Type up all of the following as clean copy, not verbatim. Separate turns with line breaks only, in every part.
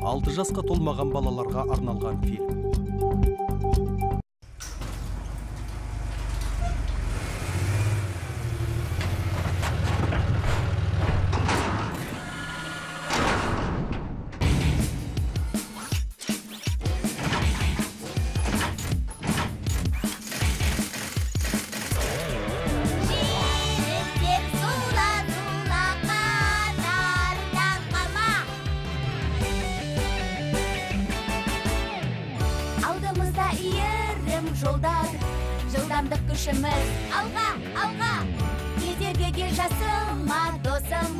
6 жасқа толмаған балаларға арналған фильм.
Жылдамдық күшіміз алға, алға. Кедергіге жасыма досым,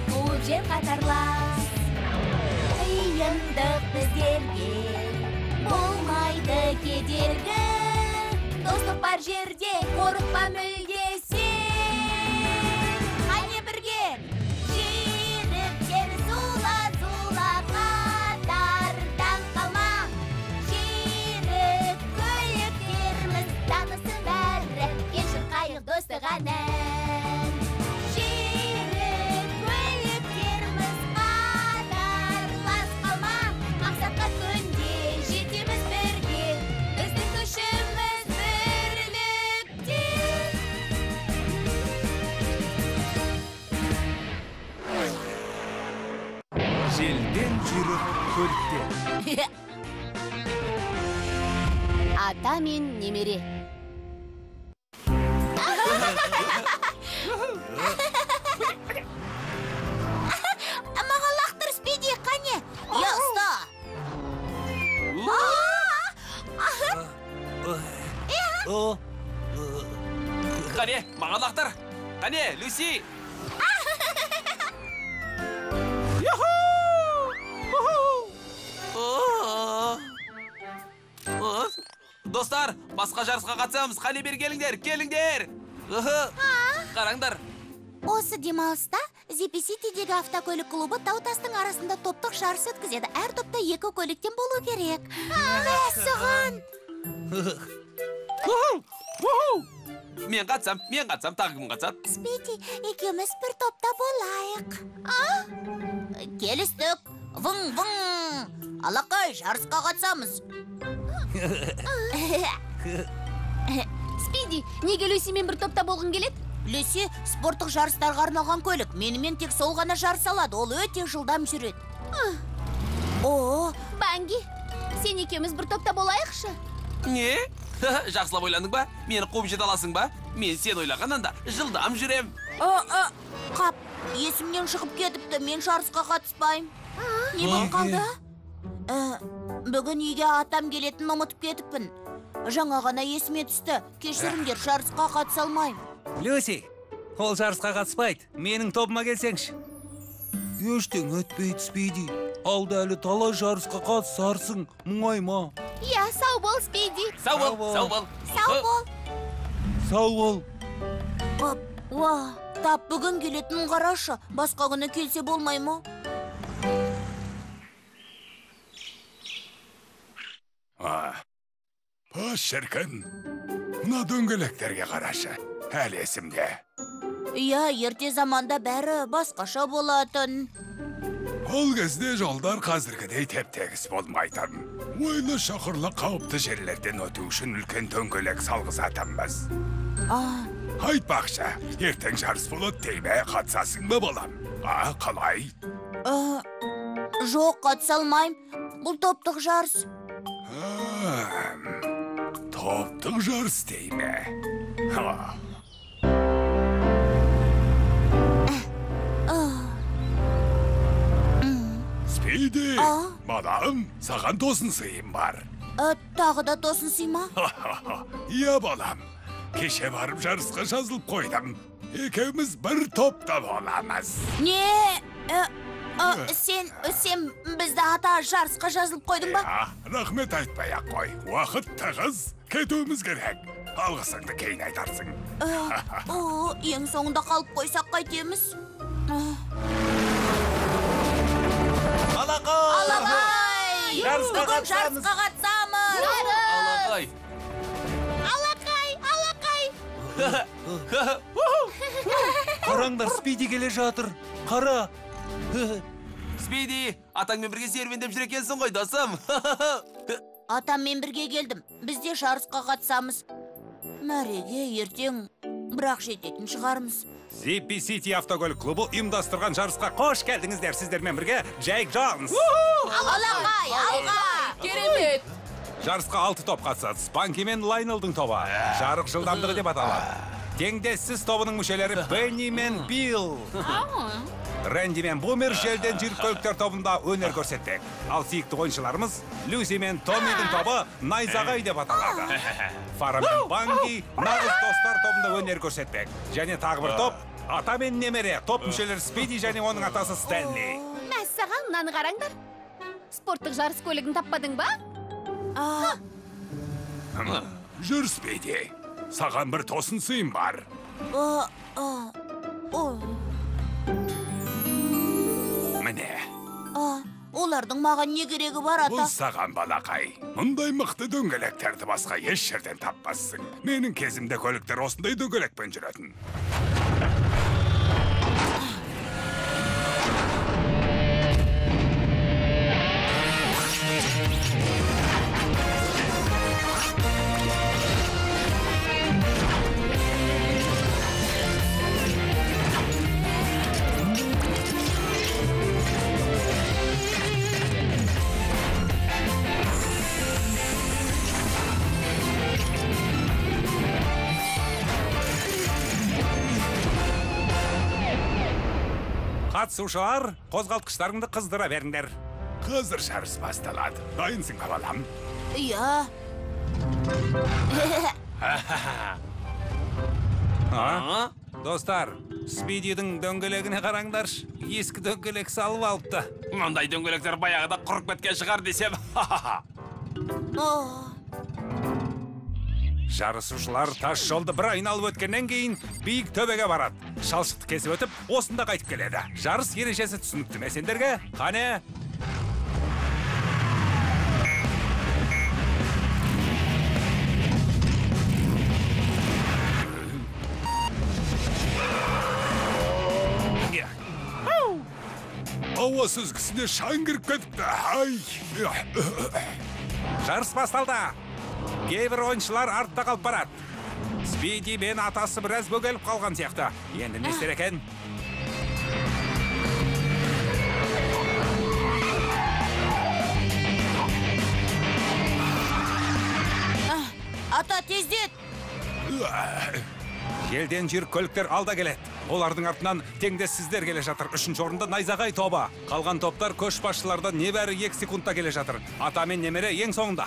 бұл жер қатарлас. Қиындық біздерге болмайды кедергі. Достық бар жерде, қорықпа мүлде сен. Қане бірге, жүйріктер зула, зула қатардан қалма. Жүйрік көліктеріміз танысын бәрі, ешір қайық достық әнін. Жүйрік көліктеріміз қатарлас қалма. Мақсатқа күнде жетеміз бірге, біздің күшіміз бірлікте.
Желден жүйрік көлікте.
Ата мен немере. Маған лақтыр, Спиди, қане? Я, ұста.
Қане, маған лақтыр. Қане, Люси. Достар, басқа жарысқа қатысамыз. Қане бер келіңдер, келіңдер. Қараңдар.
Осы демалыста Зипи-Ситидегі автокөлік клубы тау-тастың арасында топтық жарыс өткізеді. Әр топта 2 көліктен болу керек. Мәсіған!
Мен қатысам, тағы кім қатысады?
Спиди, екеуміз бір топта болайық. Келістік. Вың-вың! Алақай, жарысқа қатысамыз. Спиди, неге Люсимен бір топта болғың келеді? Люси спорттық жарыстарға арналған көлік. Менімен тек сол ғана жарыс алады. Ол өте жылдам жүреді. Банги, сен екеуміз бір топта болайықшы.
Не? Жақсылап ойландың ба? Мені қуып жете аласың ба? Мен сен ойлағаннан да жылдам жүрем.
Қап, есімнен шығып кетіпті. Мен жарысқа қатыспайым. Не болып қалды? Бүгін үйге атам келетін ұмытып кетіппін. Жаңа ғана есіме түсті. Кешіріңдер, жарысқа қатыса алмаймын.
Люси, ол жарысқа қатыспайды. Менің тобыма келсеңші.
Ештен өтпейді, Спиди. Алда әлі талай жарысқа қатысарсың, мұңайма.
Я, сау бол, Спиди.
Сау бол.
Сау бол.
Сау бол.
Тап бүгін келетін қарашы. Басқа күні келсе болмай ма?
Шіркін, мұна дөңгелектерге қарашы. Әлі есімде.
Я, ерте заманда бәрі басқаша болатын.
Ол кезде жолдар қазіргідей теп-тегіс болмайтын. Ойлы шақырлы қауіпті жерлерден өту үшін үлкен дөңгелек салғызатынбыз. Айтпақшы, ертең жарыс болады дейме, қатысасың ба балам? Қалай?
Жоқ, қатыса алмайым. Бұл топтық жарыс.
Топтық жарыс дейме? Спиди, балам, саған тосын сыйым бар.
Тағы да тосын сыйма?
Иә, балам. Кеше барып жарысқа жазылып қойдым. Екеуміз бір топта боламыз.
Не? Сен бізді ата жарысқа жазылып қойдың ба?
Рахмет айтпай-ақ қой. Уақыт тығыз. Кетуіміз керек. Алғысыңды кейін айтарсың.
Ең соңында қалып қойсақ қайтеміз?
Алақай!
Бүгін жарысқа қатысамыз!
Алақай!
Қараңдар, Спиди келе жатыр. Қара.
Спиди, атаңмен бірге серуендеп жүр екенсің ғой, досым.
Атаммен бірге келдім. Біз де жарысқа қатысамыз. Мәреге ертең бірақ жететін шығармыз.
Зиппи Сити автокөлік клубы ұйымдастырған жарысқа қош келдіңіздер. Сіздермен бірге Джейк Джонс.
Алаңғай, алға!
Керемет!
Жарысқа 6 топ қатысады. Спанки мен Лайнелдің тобы. Жарық жылдамдығы деп аталады. Теңдессіз тобының мүшелері Бенни мен Билл. Рэнди мен Бумер желден жүйрік көліктер тобында өнер көрсетпек. Ал сүйікті ойыншыларымыз Люси мен Томидің тобы Найзағай деп аталады. Фара мен Банги нағыз достар тобында өнер көрсетпек. Және тағы бір топ ата мен немере. Топ мүшелері Спиди және оның атасы Стэнли.
Мәссаған, мынаны қараңдар. Спорттық жарыс көлігін таппадың ба?
Жүр, Спиди. Саған бір тосын сыйым бар. Міне.
Олардың маған не керегі бар,
Бұл
ата?
саған балақай. Мұндай мықты дөңгелектерді басқа еш жерден таппассың. Менің кезімде көліктер осындай дөңгелекпен жүретін.
Қатысушылар, қозғалтқыштарыңды қыздыра беріңдер.
Қазір жарыс басталады. Дайынсың ба, балам?
Иә.
Достар, Спидидің дөңгелегіне қараңдаршы. Ескі дөңгелек салып алыпты.
Мұндай дөңгелектер баяғыда құрып кеткен шығар десем.
Жарысушылар тас жолды бір айналып өткеннен кейін биік төбеге барады. Шалшықты кесіп өтіп, осында қайтып келеді. Жарыс ережесі түсінікті ме сендерге? Қане?
Ауа сүзгісіне шаң кіріп кетіпті. Ай!
Жарыс басталды. Кейбір ойыншылар артта қалып барады. Спиди мен атасы біраз бөгеліп қалған сияқты. Енді не істер екен?
Ата, тездет!
Желден жүйрік көліктер алда келеді. Олардың артынан теңдессіздер келе жатыр. 3-ші орында Найзағай тобы. Қалған топтар көшбасшылардан небәрі 2 секундта келе жатыр. Ата мен немере ең соңында.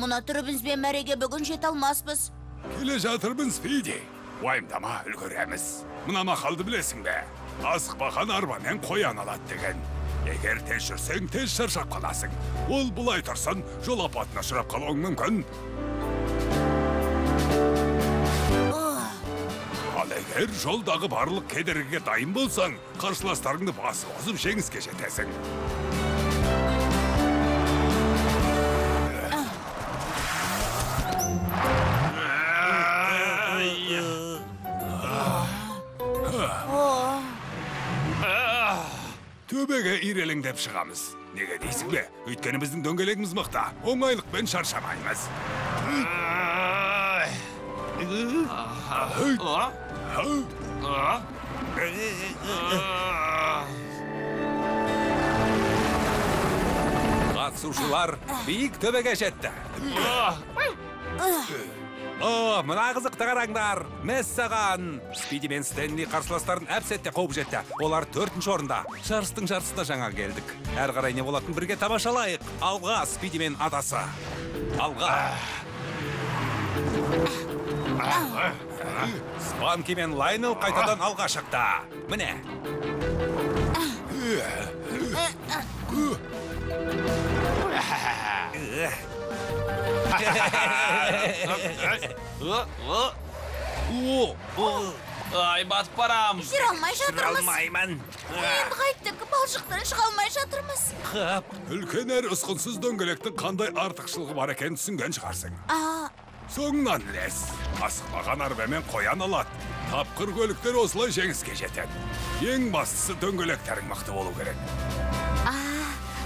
Мұна түрібізбен мәреге бүгін жете алмаспыз.
Келе жатырмын, Спиди. Уайымдама, үлгіреміз. Мына мақалды білесің бе? Асықпаған арбамен қоян алады деген. Егер тез жүрсең, тез шаршап қаласың. Ол бұлай тұрсын, жол апатына ұшырап қалуың мүмкін. Ал егер жолдағы барлық кедергіге дайын болсаң, қарсыластарыңды басып озып жеңіске жетесің. Төбеге ирелеңдеп шығамыз. Неге дейсің бе? Өйткені біздің дөңгелегіміз мықты. Оңайлықпен шаршамаймыз.
Қатысушылар биік төбеге жетті. Мына қызықты қараңдар. Мәссаған. Спиди мен Стэнли қарсыластарын әп-сәтте қуып жетті. Олар 4-ші орында. Жарыстың жарысына жаңа келдік. Әр қарай не болатын бірге тамашалайық. Алға Спиди мен атасы. Алға. Спанки мен Лайнел қайтадан алға шықты. Міне.
Ай, батып барам.
жүре алмай жатырмыз.
Алмаймын.
Енді қайттық, балшықтан шыға алмай жатырмыз.
Қап.
Үлкен әрі ұсқынсыз дөңгелектің қандай артықшылығы бар екенін түсінген шығарсың. Соңынан ілес. Асықпаған арба мен қоян алады. Тапқыр көліктер осылай жеңіске жетеді. Ең бастысы дөңгелектерің мықты болу керек.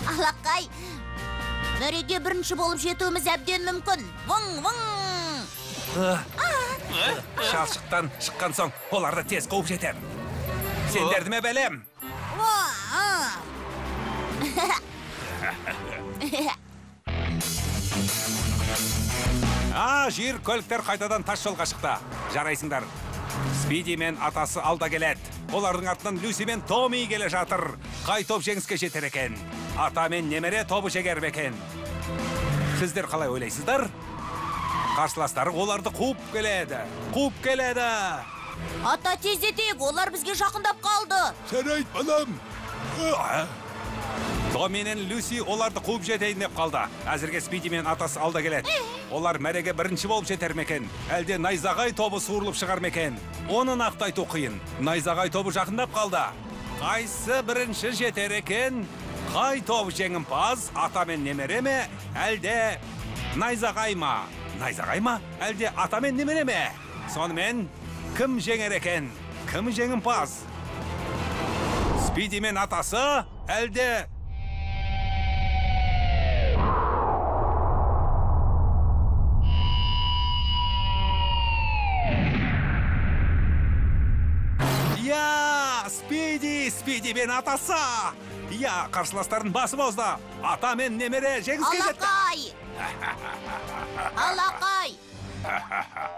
Алақай, мәреге бірінші болып жетуіміз әбден мүмкін. Вың!
Шалшықтан шыққан соң оларды тез қуып жетем. Сендерді ме бәлем? Жер көліктер қайтадан тас жолға шықты. Жарайсыңдар. Спиди мен атасы алда келеді. Олардың артынан Люси мен Томи келе жатыр. Қай топ жеңіске жетер екен? Ата мен немере тобы жегер екен? Сіздер қалай ойлайсыздар? Қарсыластары оларды қуып келеді.
Ата тездетейік, олар бізге жақындап қалды.
Сен айт, балам.
Томи мен Люси оларды қуып жетейін деп қалды. Әзірге Спиди мен атасы алда келеді. Олар мәреге бірінші болып жетер мекен? Әлде найзағай тобы суырылып шығар мекен? Оны нақты айту қиын. Найзағай тобы жақындап қалды. Қайсы бірінші жетер екен? Қай тобы жеңімпаз? Ата мен немере ме? Әлде найзағай ма? Найзағай ма? Әлде ата мен немере ме? Сонымен кім жеңер екен? Кім жеңімпаз? Спиди мен атасы? Әлде Спиди мен атасы! Қарсыластарын басып озды. Ата мен немере жеңіске жетті.
Алақай!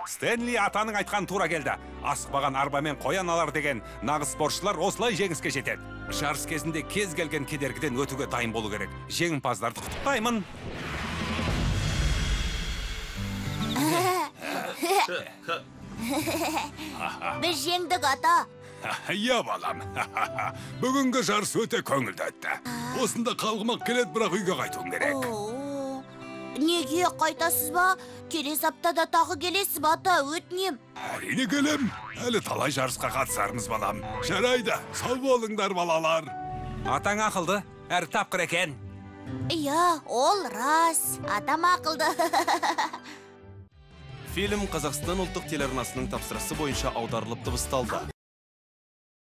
Стэнли атаның айтқан тура келді. Асықпаған арба мен қоян алар деген нағыз спортшылар осылай жеңіске жетеді. Жарыс кезінде кез келген кедергіден өтуге дайын болу керек. Жеңімпаздарды құттықтаймын.
Біз жеңдік, ата.
Я, балам. Бүгінгі жарыс өте көңілді өтті. Осында қалғымақ келеді, бірақ үйге қайтуым керек.
Неге қайтасыз ба? Келесі аптада тағы келесіз ба, ата, өтінем.
Әрине келем. Әлі талай жарысқа қатысармыз, балам. Жарайды, сау болыңдар, балалар.
Атаң ақылды, әрі тапқыр екен.
Ол рас. Атам ақылды.
Фильм Қазақстан ұлттық телеарнасының тапсырысы бойынша аударылып дыбысталды.